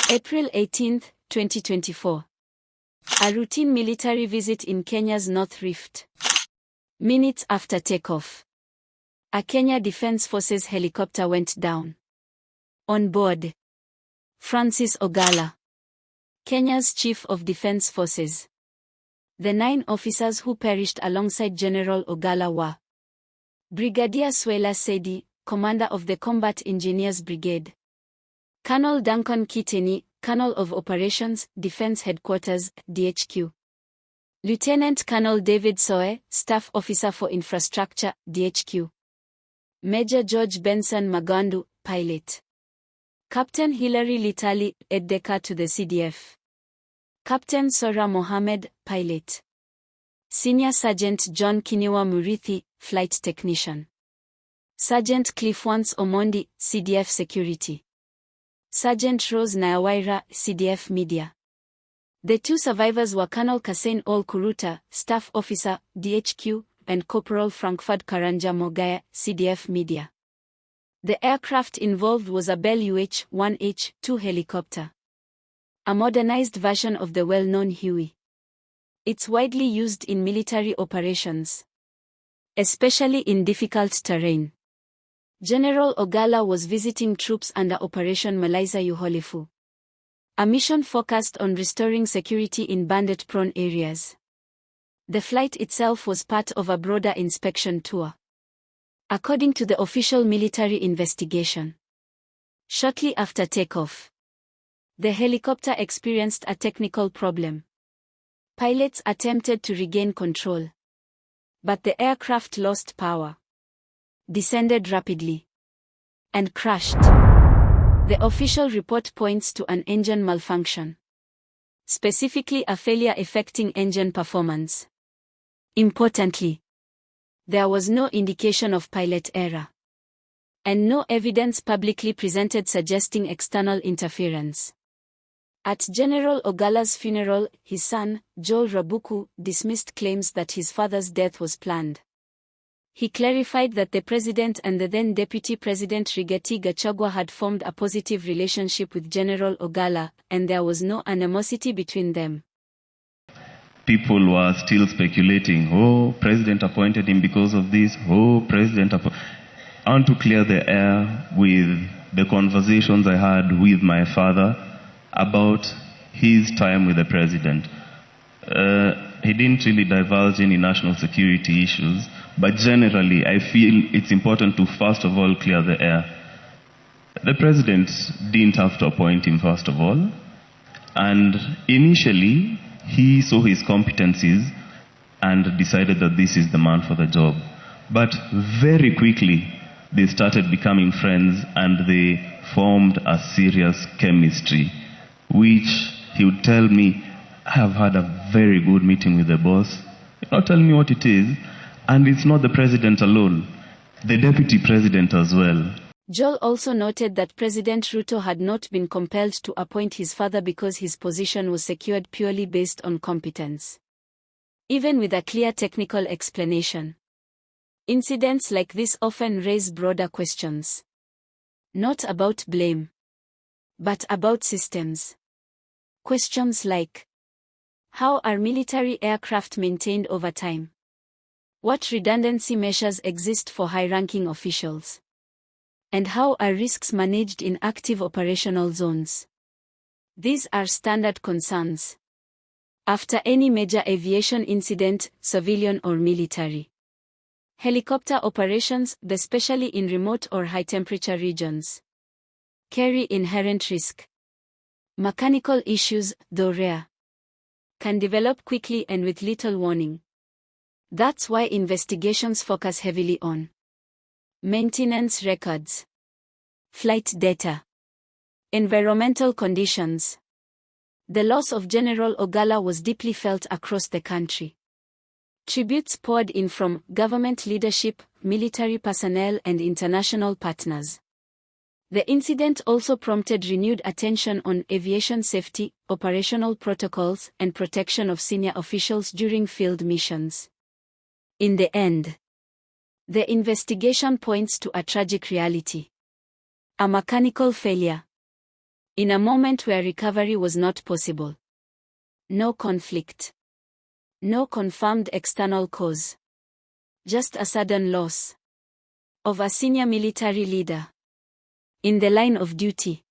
April 18, 2024. A routine military visit in Kenya's North Rift. Minutes after takeoff, a Kenya Defense Forces helicopter went down. On board, Francis Ogolla, Kenya's Chief of Defense Forces. The 9 officers who perished alongside General Ogolla were Brigadier Swela Sedi, Commander of the Combat Engineers Brigade; Colonel Duncan Kiteni, Colonel of Operations, Defense Headquarters, DHQ; Lieutenant Colonel David Soe, Staff Officer for Infrastructure, DHQ; Major George Benson Magandu, Pilot; Captain Hilary Litali, Aide-de-camp to the CDF; Captain Sora Mohammed, Pilot; Senior Sergeant John Kiniwa Murithi, Flight Technician; Sergeant Cliff Wance Omondi, CDF Security; Sergeant Rose Nayawaira, CDF Media. The 2 survivors were Colonel Kasein Ol Kuruta, Staff Officer, DHQ, and Corporal Frankfurt Karanja Mogaya, CDF Media. The aircraft involved was a Bell UH-1H-2 helicopter, a modernized version of the well-known Huey. It's widely used in military operations, especially in difficult terrain. General Ogolla was visiting troops under Operation Malaiza Uhalifu, a mission focused on restoring security in bandit-prone areas. The flight itself was part of a broader inspection tour, according to the official military investigation. Shortly after takeoff, the helicopter experienced a technical problem. Pilots attempted to regain control, but the aircraft lost power, descended rapidly, and crashed. The official report points to an engine malfunction, specifically a failure affecting engine performance. Importantly, there was no indication of pilot error, and no evidence publicly presented suggesting external interference. At General Ogolla's funeral, his son, Joel Rabuku, dismissed claims that his father's death was planned. He clarified that the president and the then Deputy President Rigathi Gachagua had formed a positive relationship with General Ogolla, and there was no animosity between them. People were still speculating, oh, President appointed him because of this, oh, President I want to clear the air with the conversations I had with my father about his time with the President. He didn't really divulge any national security issues, but generally I feel it's important to first of all clear the air. The President didn't have to appoint him first of all, and initially he saw his competencies and decided that this is the man for the job. But very quickly they started becoming friends and they formed a serious chemistry, which he would tell me, I have had a very good meeting with the boss. Tell me what it is. And it's not the president alone, the deputy president as well. Joel also noted that President Ruto had not been compelled to appoint his father because his position was secured purely based on competence, even with a clear technical explanation. Incidents like this often raise broader questions, not about blame, but about systems. Questions like, how are military aircraft maintained over time? What redundancy measures exist for high-ranking officials? And how are risks managed in active operational zones? These are standard concerns after any major aviation incident, civilian or military. Helicopter operations, especially in remote or high-temperature regions, carry inherent risk. Mechanical issues, though rare, can develop quickly and with little warning. That's why investigations focus heavily on maintenance records, flight data, environmental conditions. The loss of General Ogolla was deeply felt across the country. Tributes poured in from government leadership, military personnel, and international partners. The incident also prompted renewed attention on aviation safety, operational protocols, and protection of senior officials during field missions. In the end, The investigation points to a tragic reality. A mechanical failure. In a moment where recovery was not possible. No conflict. No confirmed external cause. Just a sudden loss of a senior military leader in the line of duty.